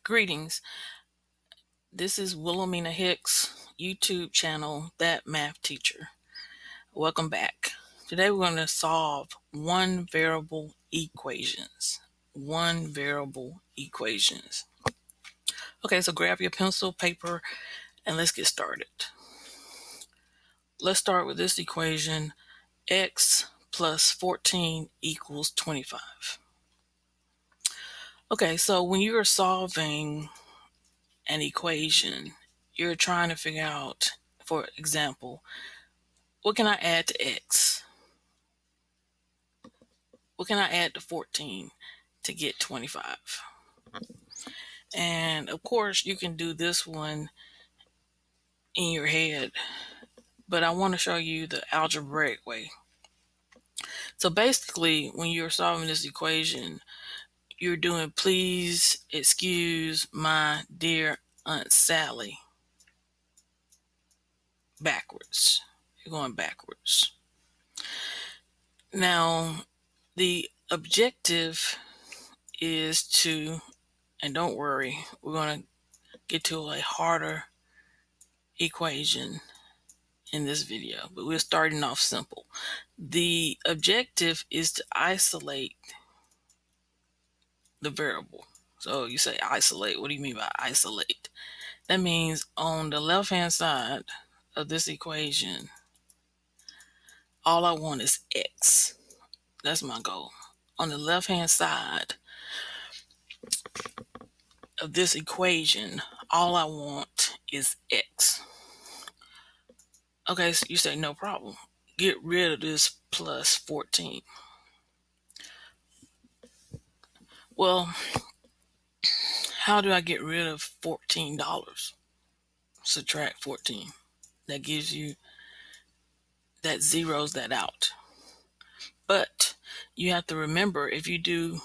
Greetings. This is Wilhelmina Hicks' YouTube channel, Thatmathteacher. Welcome back. Today we're going to solve one variable equations. Okay, so grab your pencil, paper, and let's get started. Let's start with this equation. X plus 14 equals 25. Okay, so when you're solving an equation, you're trying to figure out, for example, what can I add to X? What can I add to 14 to get 25? And of course, you can do this one in your head, but I want to show you the algebraic way. So basically, when you're solving this equation, you're doing please excuse my dear Aunt Sally backwards. You're going backwards. Now, the objective is to, and don't worry, we're going to get to a harder equation in this video, but we're starting off simple. The objective is to isolate the variable. So you say isolate. What do you mean by isolate? That means on the left hand side of this equation, all I want is X. That's my goal. On the left hand side of this equation, all I want is X. Okay, so you say no problem. Get rid of this plus 14. Well, how do I get rid of $14? Subtract 14. That gives you, that zeroes that out. But you have to remember, if you do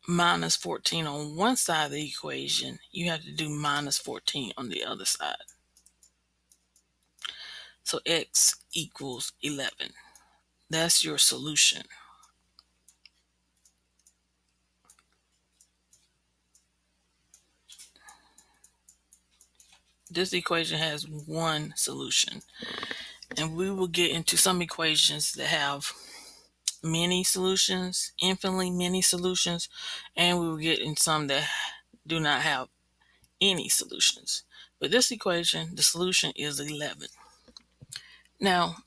minus 14 on one side of the equation, you have to do minus 14 on the other side. So X equals 11. That's your solution. This equation has one solution, and we will get into some equations that have many solutions, infinitely many solutions, and we will get in some that do not have any solutions. But this equation, the solution is 11. Now,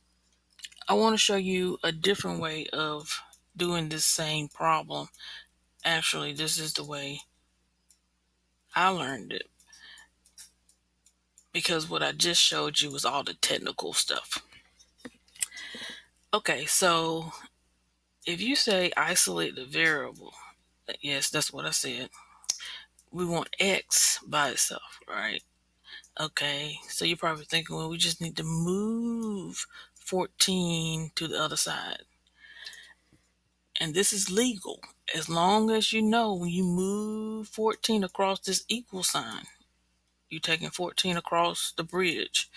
I want to show you a different way of doing this same problem. Actually, this is the way I learned it, because what I just showed you was all the technical stuff. Okay, so if you say isolate the variable, yes, that's what I said. We want X by itself, right? Okay, so you're probably thinking, well, we just need to move 14 to the other side. And this is legal. As long as you know when you move 14 across this equal sign, you're taking 14 across the bridge,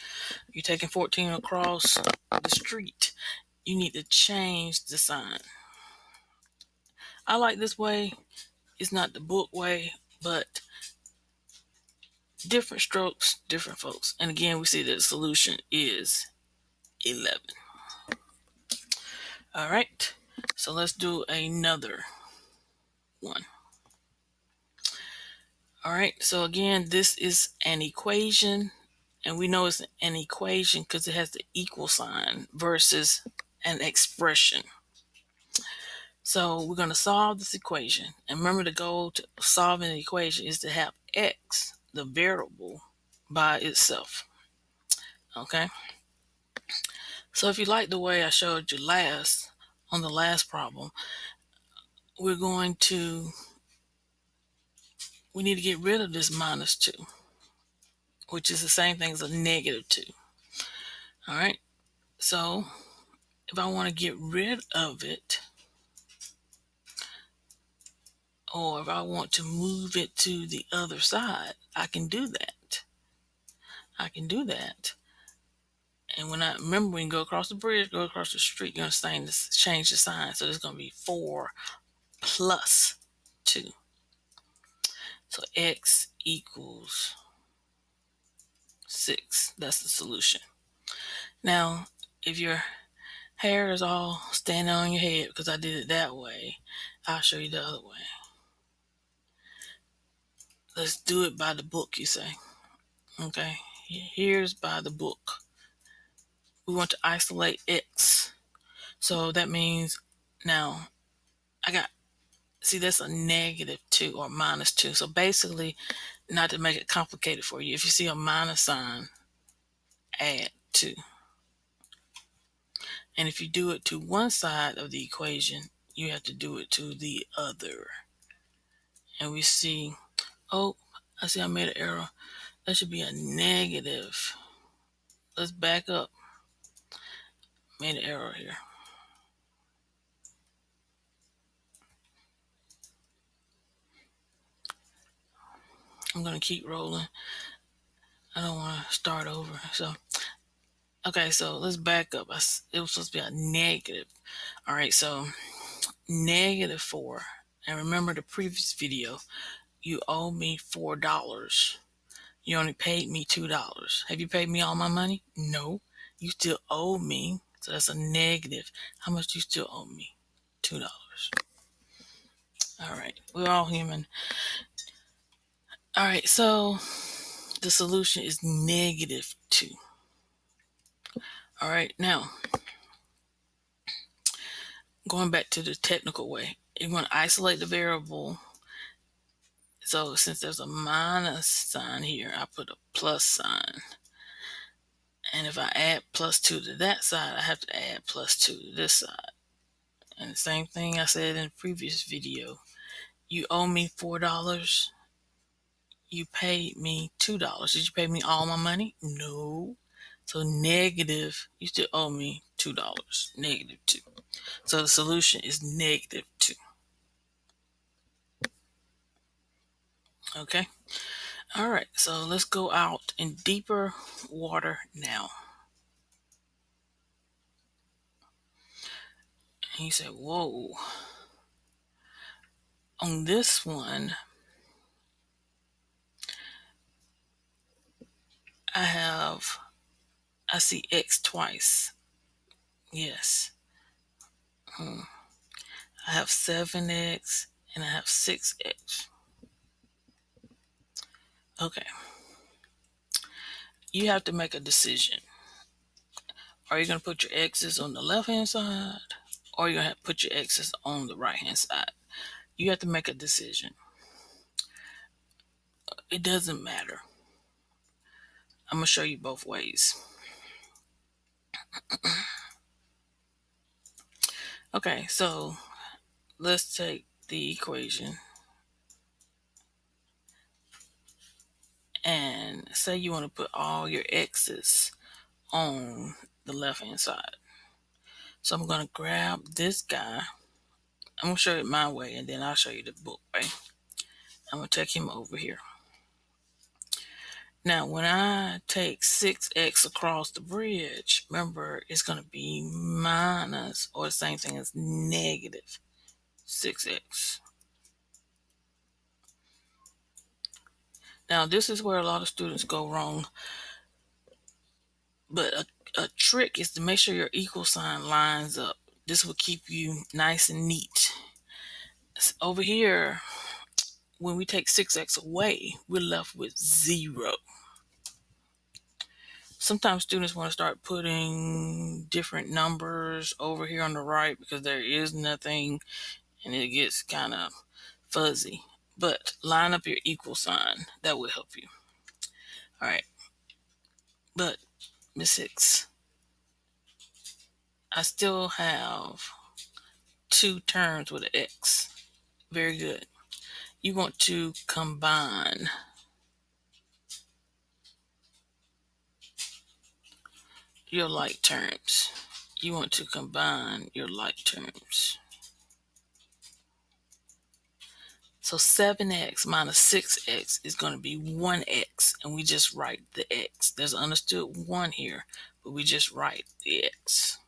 you're taking 14 across the street, you need to change the sign. I like this way. It's not the book way, but different strokes, different folks. And again, we see that the solution is 11. All right, so let's do another one. All right, so again, this is an equation, and we know it's an equation because it has the equal sign versus an expression. So we're going to solve this equation. And remember, the goal to solving the equation is to have X, the variable, by itself. Okay, so if you like the way I showed you on the last problem, we need to get rid of this minus 2, which is the same thing as a negative 2. All right, so if I want to get rid of it, or if I want to move it to the other side, I can do that. And when I remember, we can go across the bridge, go across the street, you're going to change the sign. So there's going to be 4 plus 2. So x equals 6. That's the solution. Now, if your hair is all standing on your head because I did it that way, I'll show you the other way. Let's do it by the book, you say. Okay, here's by the book. We want to isolate x. So that means now see, that's a -2 or -2. So basically, not to make it complicated for you, if you see a minus sign, add 2. And if you do it to one side of the equation, you have to do it to the other. And we see, oh, I see I made an error. That should be a negative. Let's back up. Made an error here. I'm going to keep rolling. I don't want to start over. So, okay, so let's back up. It was supposed to be a negative. All right, so -4. And remember the previous video, you owe me $4. You only paid me $2. Have you paid me all my money? No. You still owe me. So that's a negative. How much do you still owe me? $2. All right. We're all human. All right. So the solution is -2. All right. Now, going back to the technical way, you want to isolate the variable. So since there's a minus sign here, I put a plus sign. And if I add +2 to that side, I have to add +2 to this side. And the same thing I said in the previous video. You owe me $4. You paid me $2. Did you pay me all my money? No. So negative, you still owe me $2. -2. So the solution is -2. Okay. All right. So let's go out in deeper water now. And you say, whoa. On this one, I see x twice. Yes. I have 7x and I have 6x. Okay. You have to make a decision. Are you going to put your x's on the left-hand side, or are you going to have to put your x's on the right-hand side? You have to make a decision. It doesn't matter. I'm going to show you both ways. Okay, so let's take the equation and say you want to put all your x's on the left-hand side. So I'm going to grab this guy. I'm going to show it my way, and then I'll show you the book way. I'm going to take him over here. Now, when I take 6x across the bridge, remember, it's going to be minus, or the same thing as -6x. Now, this is where a lot of students go wrong. But a trick is to make sure your equal sign lines up. This will keep you nice and neat. Over here, when we take 6x away, we're left with 0. Sometimes students want to start putting different numbers over here on the right because there is nothing and it gets kind of fuzzy. But line up your equal sign. That will help you. All right. But Miss Hicks, I still have 2 terms with an x. Very good. You want to combine your like terms. You want to combine your like terms. So 7x minus 6x is going to be 1x, and we just write the x. There's an understood 1 here, but we just write the x.